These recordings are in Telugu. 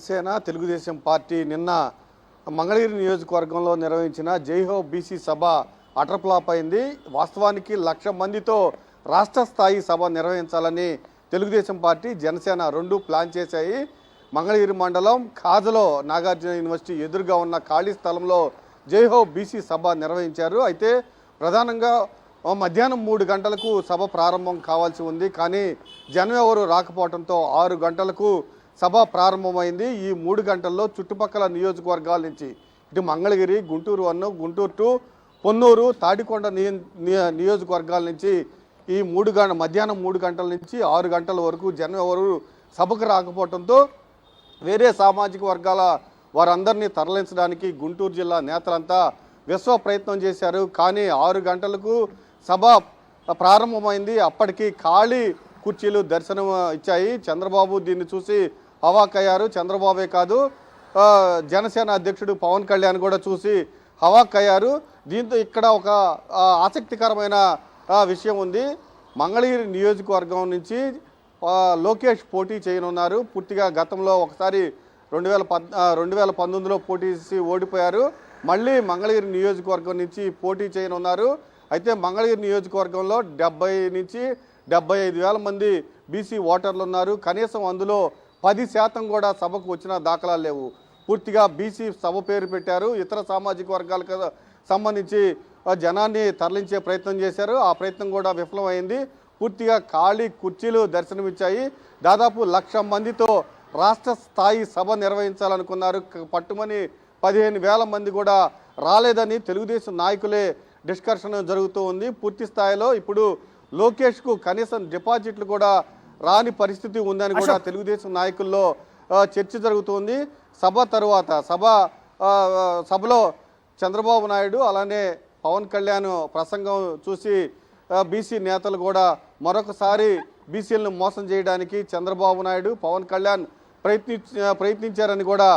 జనసేన తెలుగుదేశం పార్టీ నిన్న మంగళగిరి నియోజకవర్గంలో నిర్వహించిన జైహో బీసీ సభ అటర్ఫ్లాప్ అయింది. వాస్తవానికి 1,00,000 మందితో రాష్ట్ర స్థాయి సభ నిర్వహించాలని తెలుగుదేశం పార్టీ జనసేన రెండు ప్లాన్ చేశాయి. మంగళగిరి మండలం ఖాజలో నాగార్జున యూనివర్సిటీ ఎదురుగా ఉన్న ఖాళీ స్థలంలో జైహో బీసీ సభ నిర్వహించారు. అయితే ప్రధానంగా మధ్యాహ్నం 3 గంటలకు సభ ప్రారంభం కావాల్సి ఉంది. కానీ జనం ఎవరు రాకపోవడంతో 6 గంటలకు సభ ప్రారంభమైంది. ఈ 3 గంటల్లో చుట్టుపక్కల నియోజకవర్గాల నుంచి ఇటు మంగళగిరి, గుంటూరు 1, గుంటూరు 2, పొన్నూరు, తాడికొండ నియోజకవర్గాల నుంచి ఈ మధ్యాహ్నం 3 గంటల నుంచి 6 గంటల వరకు జనం ఎవరు సభకు రాకపోవడంతో వేరే సామాజిక వర్గాల వారందరినీ తరలించడానికి గుంటూరు జిల్లా నేతలంతా విశ్వ ప్రయత్నం చేశారు. కానీ 6 గంటలకు సభ ప్రారంభమైంది. అప్పటికి ఖాళీ కుర్చీలు దర్శనం ఇచ్చాయి. చంద్రబాబు దీన్ని చూసి హవాకయ్యారు. చంద్రబాబే కాదు, జనసేన అధ్యక్షుడు పవన్ కళ్యాణ్ కూడా చూసి హవాకయ్యారు. దీంతో ఇక్కడ ఒక ఆసక్తికరమైన విషయం ఉంది. మంగళగిరి నియోజకవర్గం నుంచి లోకేష్ పోటీ చేయనున్నారు. పూర్తిగా గతంలో ఒకసారి 2019లో పోటీ చేసి ఓడిపోయారు. మళ్ళీ మంగళగిరి నియోజకవర్గం నుంచి పోటీ చేయనున్నారు. అయితే మంగళగిరి నియోజకవర్గంలో 70 నుంచి 75,000 మంది బీసీ ఓటర్లు ఉన్నారు. కనీసం అందులో 10% కూడా సభకు వచ్చిన దాఖలాలు లేవు. పూర్తిగా బీసీ సభ పేరు పెట్టారు. ఇతర సామాజిక వర్గాలకు సంబంధించి జనాన్ని తరలించే ప్రయత్నం చేశారు. ఆ ప్రయత్నం కూడా విఫలమైంది. పూర్తిగా ఖాళీ కుర్చీలు దర్శనమిచ్చాయి. దాదాపు 1,00,000 మందితో రాష్ట్ర స్థాయి సభ నిర్వహించాలనుకున్నారు. పట్టుమని 15,000 మంది కూడా రాలేదని తెలుగుదేశం నాయకులే డిస్కషన్ జరుగుతూ ఉంది. పూర్తి స్థాయిలో ఇప్పుడు లోకేష్కు కనీసం డిపాజిట్లు కూడా రాని పరిస్థితి ఉందని కూడా తెలుగుదేశం నాయకుల్లో చర్చ జరుగుతుంది. సభ తరువాత సభలో చంద్రబాబు నాయుడు అలానే పవన్ కళ్యాణ్ ప్రసంగం చూసి బీసీ నేతలు కూడా మరొకసారి బీసీలను మోసం చేయడానికి చంద్రబాబు నాయుడు, పవన్ కళ్యాణ్ ప్రయత్నించారని కూడా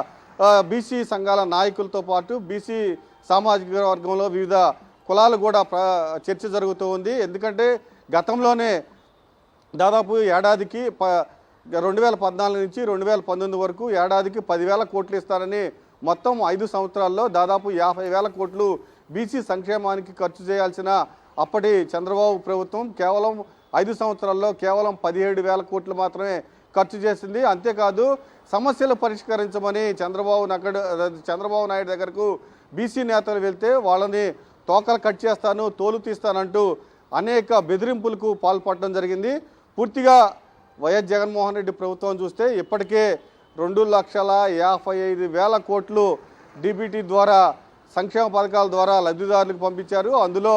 బీసీ సంఘాల నాయకులతో పాటు బీసీ సామాజిక వర్గంలో వివిధ కులాలు కూడా చర్చ జరుగుతూ ఉంది. ఎందుకంటే గతంలోనే దాదాపు ఏడాదికి 2014 నుంచి 2019 వరకు ఏడాదికి 10,000 కోట్లు ఇస్తారని మొత్తం 5 సంవత్సరాల్లో దాదాపు 50,000 కోట్లు బీసీ సంక్షేమానికి ఖర్చు చేయాల్సిన అప్పటి చంద్రబాబు ప్రభుత్వం కేవలం 5 సంవత్సరాల్లో కేవలం 17,000 కోట్లు మాత్రమే ఖర్చు చేసింది. అంతేకాదు సమస్యలు పరిష్కరించమని చంద్రబాబు నాయుడు దగ్గరకు బీసీ నేతలు వెళ్తే వాళ్ళని తోకలు కట్ చేస్తాను, తోలు తీస్తానంటూ అనేక బెదిరింపులకు పాల్పడడం జరిగింది. పూర్తిగా వైఎస్ జగన్మోహన్ రెడ్డి ప్రభుత్వం చూస్తే ఇప్పటికే 2,55,000 కోట్లు డీబీటీ ద్వారా సంక్షేమ పథకాల ద్వారా లబ్ధిదారులకు పంపించారు. అందులో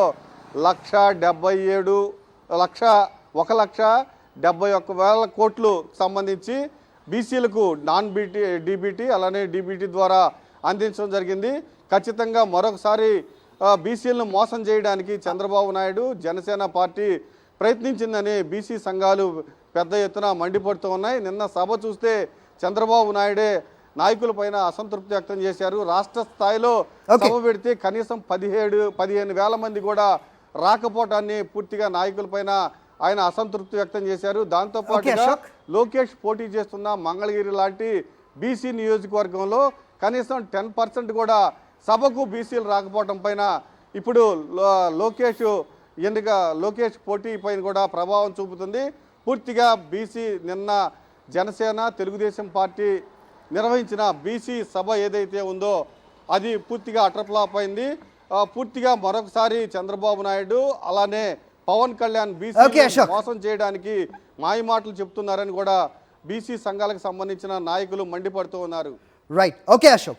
1,71,000 కోట్లు సంబంధించి బీసీలకు నాన్ డీబీటీ అలానే డీబీటీ ద్వారా అందించడం జరిగింది. ఖచ్చితంగా మరొకసారి బీసీలను మోసం చేయడానికి చంద్రబాబు నాయుడు జనసేన పార్టీ ప్రయత్నించిందని బీసీ సంఘాలు పెద్ద ఎత్తున మండిపడుతూ ఉన్నాయి. నిన్న సభ చూస్తే చంద్రబాబు నాయుడే నాయకులపైన అసంతృప్తి వ్యక్తం చేశారు. రాష్ట్ర స్థాయిలో సభ పెడితే కనీసం 15,000 మంది కూడా రాకపోవటాన్ని పూర్తిగా నాయకులపైన ఆయన అసంతృప్తి వ్యక్తం చేశారు. దాంతోపాటుగా లోకేష్ పోటీ చేస్తున్న మంగళగిరి లాంటి బీసీ నియోజకవర్గంలో కనీసం 10% కూడా సభకు బీసీలు రాకపోవడం పైన ఇప్పుడు లోకేష్ పోటీ పైన కూడా ప్రభావం చూపుతుంది. పూర్తిగా బీసీ నిన్న జనసేన తెలుగుదేశం పార్టీ నిర్వహించిన బీసీ సభ ఏదైతే ఉందో అది పూర్తిగా అటర్ఫ్లాప్ అయింది. పూర్తిగా మరొకసారి చంద్రబాబు నాయుడు అలానే పవన్ కళ్యాణ్ బీసీ మోసం చేయడానికి మాయమాటలు చెప్తున్నారని కూడా బీసీ సంఘాలకు సంబంధించిన నాయకులు మండిపడుతూ ఉన్నారు. Right, okay Ashok.